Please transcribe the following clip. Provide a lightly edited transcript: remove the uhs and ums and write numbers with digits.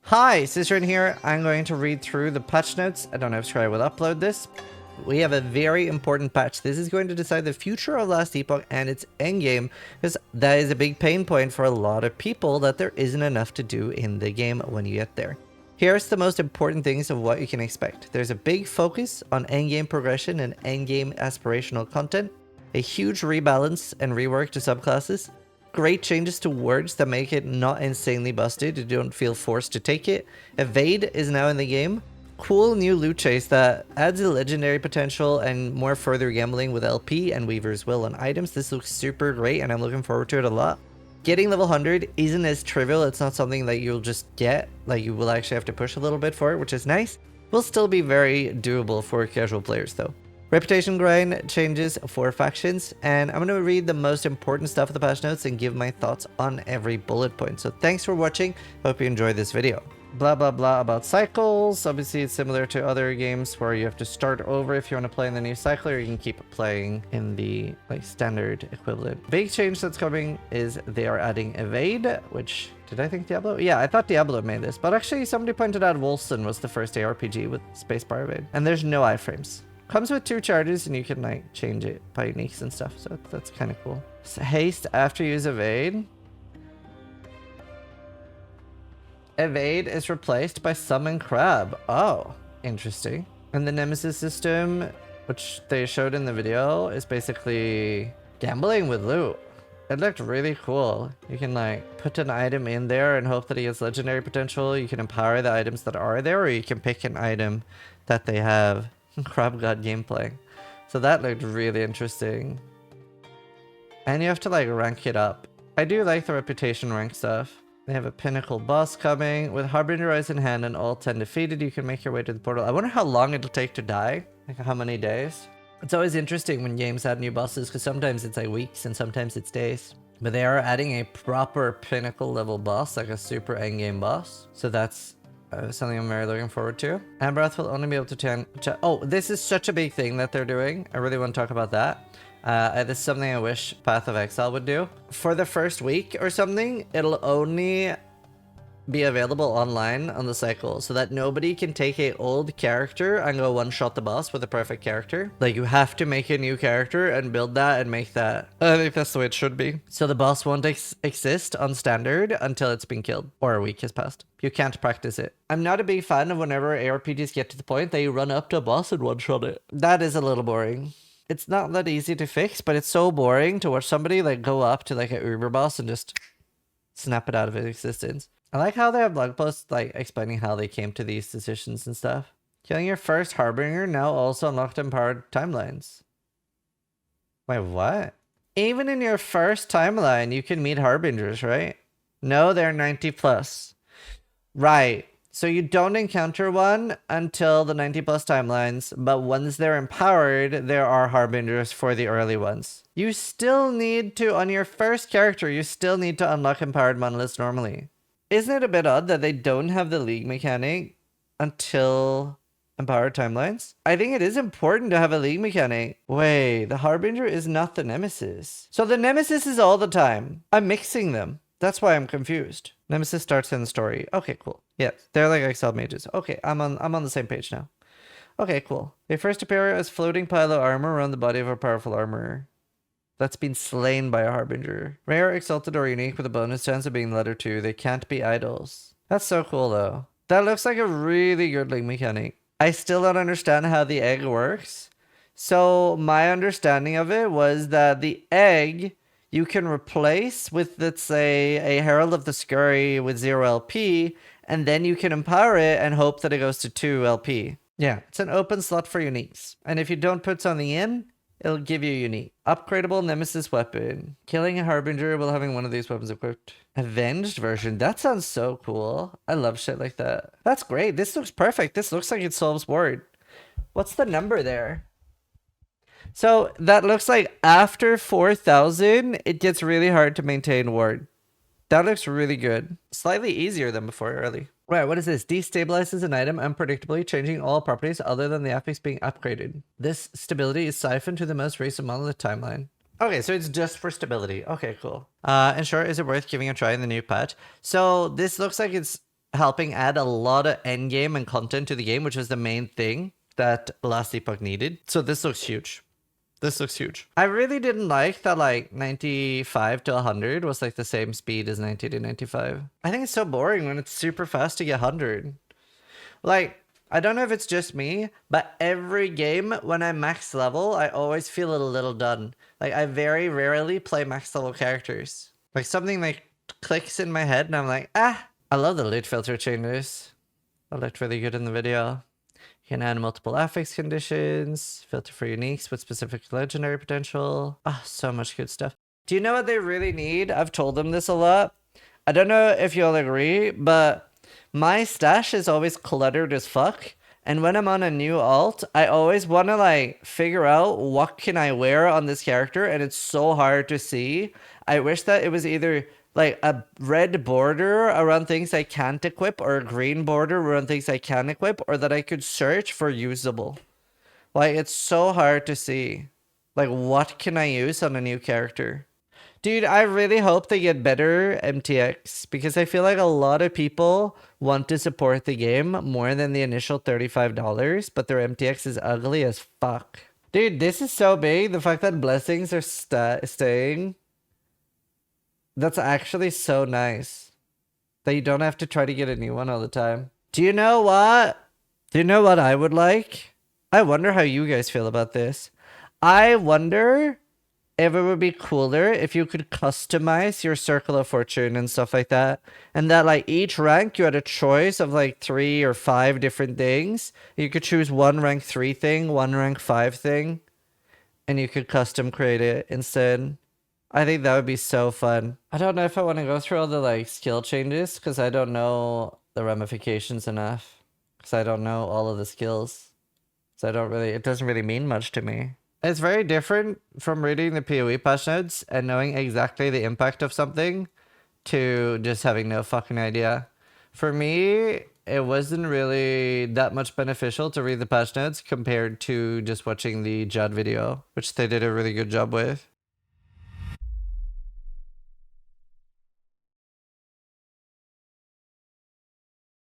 Hi, Zizaran here. I'm going to read through the patch notes. I don't know if Scry will upload this. We have a very important patch. This is going to decide the future of Last Epoch and its endgame, because that is a big pain point for a lot of people, that there isn't enough to do in the game when you get there. Here's the most important things of what you can expect. There's a big focus on endgame progression and endgame aspirational content, a huge rebalance and rework to subclasses, great changes to words that make it not insanely busted. You don't feel forced to take it. Evade is now in the game. Cool new loot chase that adds a legendary potential and more further gambling with LP and Weaver's Will on items. This looks super great and I'm looking forward to it a lot. Getting level 100 isn't as trivial. It's not something that you'll just get. Like, you will actually have to push a little bit for it, which is nice. Will still be very doable for casual players though. Reputation grind changes for factions, and I'm going to read the most important stuff of the patch notes and give my thoughts on every bullet point. So thanks for watching. Hope you enjoyed this video. Blah blah blah about cycles. Obviously it's similar to other games where you have to start over if you want to play in the new cycle, or you can keep playing in the standard equivalent. Big change that's coming is they are adding evade, which, did I think Diablo? Yeah, I thought Diablo made this, but actually somebody pointed out Wolsten was the first ARPG with spacebar evade, and there's no iframes. Comes with 2 charges and you can like change it by uniques and stuff, so that's kind of cool. So haste after use evade. Evade is replaced by summon crab. Oh, interesting. And the nemesis system, which they showed in the video, is basically gambling with loot. It looked really cool. You can like put an item in there and hope that it gets legendary potential. You can empower the items that are there, or you can pick an item that they have. Crab God gameplay. So that looked really interesting. And you have to like rank it up. I do like the reputation rank stuff. They have a pinnacle boss coming. With Harbinger Eyes in hand and all 10 defeated, you can make your way to the portal. I wonder how long it'll take to die. Like how many days. It's always interesting when games add new bosses, because sometimes it's like weeks and sometimes it's days. But they are adding a proper pinnacle level boss, like a super endgame boss. So that's something I'm very looking forward to. Ambroth will only be able to oh, this is such a big thing that they're doing. I really want to talk about that. This is something I wish Path of Exile would do. For the first week or something, it'll only be available online on the cycle, so that nobody can take a old character and go one-shot the boss with a perfect character. Like, you have to make a new character and build that and make that. I think that's the way it should be. So the boss won't exist on standard until it's been killed or a week has passed. You can't practice it. I'm not a big fan of whenever ARPGs get to the point that you run up to a boss and one-shot it. That is a little boring. It's not that easy to fix, but it's so boring to watch somebody like go up to like an Uber boss and just snap it out of its existence. I like how they have blog posts like explaining how they came to these decisions and stuff. Killing your first Harbinger now also unlocked empowered timelines. Wait, what? Even in your first timeline, you can meet Harbingers, right? No, they're 90 plus. Right. So you don't encounter one until the 90 plus timelines, but once they're empowered, there are Harbingers for the early ones. You still need to, on your first character, you still need to unlock empowered monoliths normally. Isn't it a bit odd that they don't have the league mechanic until empowered timelines? I think it is important to have a league mechanic. Wait, the Harbinger is not the Nemesis. So the Nemesis is all the time. I'm mixing them. That's why I'm confused. Nemesis starts in the story. Okay, cool. Yeah, they're like exiled mages. Okay, I'm on the same page now. Okay, cool. They first appear as floating pile of armor around the body of a powerful armorer that's been slain by a Harbinger. Rare, exalted, or unique with a bonus chance of being letter 2. They can't be idols. That's so cool though. That looks like a really good league mechanic. I still don't understand how the egg works. So my understanding of it was that the egg you can replace with, let's say, a Herald of the Scurry with 0 LP, and then you can empower it and hope that it goes to 2 LP. Yeah, it's an open slot for uniques. And if you don't put something in, it'll give you a unique. Upgradable Nemesis weapon. Killing a Harbinger while having one of these weapons equipped. Avenged version. That sounds so cool. I love shit like that. That's great. This looks perfect. This looks like it solves Ward. What's the number there? So that looks like after 4,000, it gets really hard to maintain Ward. That looks really good. Slightly easier than before early. Right, what is this? Destabilizes an item unpredictably, changing all properties other than the affix being upgraded. This stability is siphoned to the most recent monolith timeline. Okay, so it's just for stability. Okay, cool. And sure, is it worth giving a try in the new patch? So this looks like it's helping add a lot of endgame and content to the game, which was the main thing that Last Epoch needed. So this looks huge. This looks huge. I really didn't like that like 95 to 100 was like the same speed as 90 to 95. I think it's so boring when it's super fast to get 100. Like, I don't know if it's just me, but every game when I'm max level, I always feel a little done. Like, I very rarely play max level characters. Like, something like clicks in my head and I'm like, ah. I love the loot filter changes. That looked really good in the video. You can add multiple affix conditions, filter for uniques with specific legendary potential. Ah, so much good stuff. Do you know what they really need? I've told them this a lot. I don't know if you'll agree, but my stash is always cluttered as fuck. And when I'm on a new alt, I always want to like figure out what can I wear on this character, and it's so hard to see. I wish that it was either like a red border around things I can't equip or a green border around things I can equip, or that I could search for usable. Like, it's so hard to see. Like, what can I use on a new character? Dude, I really hope they get better MTX, because I feel like a lot of people want to support the game more than the initial $35, but their MTX is ugly as fuck. Dude, this is so big. The fact that blessings are staying. That's actually so nice. That you don't have to try to get a new one all the time. Do you know what? Do you know what I would like? I wonder how you guys feel about this. I wonder if it would be cooler if you could customize your circle of fortune and stuff like that. And that like each rank you had a choice of like 3 or 5 different things. You could choose one rank 3 thing, one rank 5 thing. And you could custom create it instead. I think that would be so fun. I don't know if I want to go through all the like skill changes because I don't know the ramifications enough. Because I don't know all of the skills. So it doesn't really mean much to me. It's very different from reading the PoE patch notes and knowing exactly the impact of something to just having no fucking idea. For me, it wasn't really that much beneficial to read the patch notes compared to just watching the Judd video, which they did a really good job with.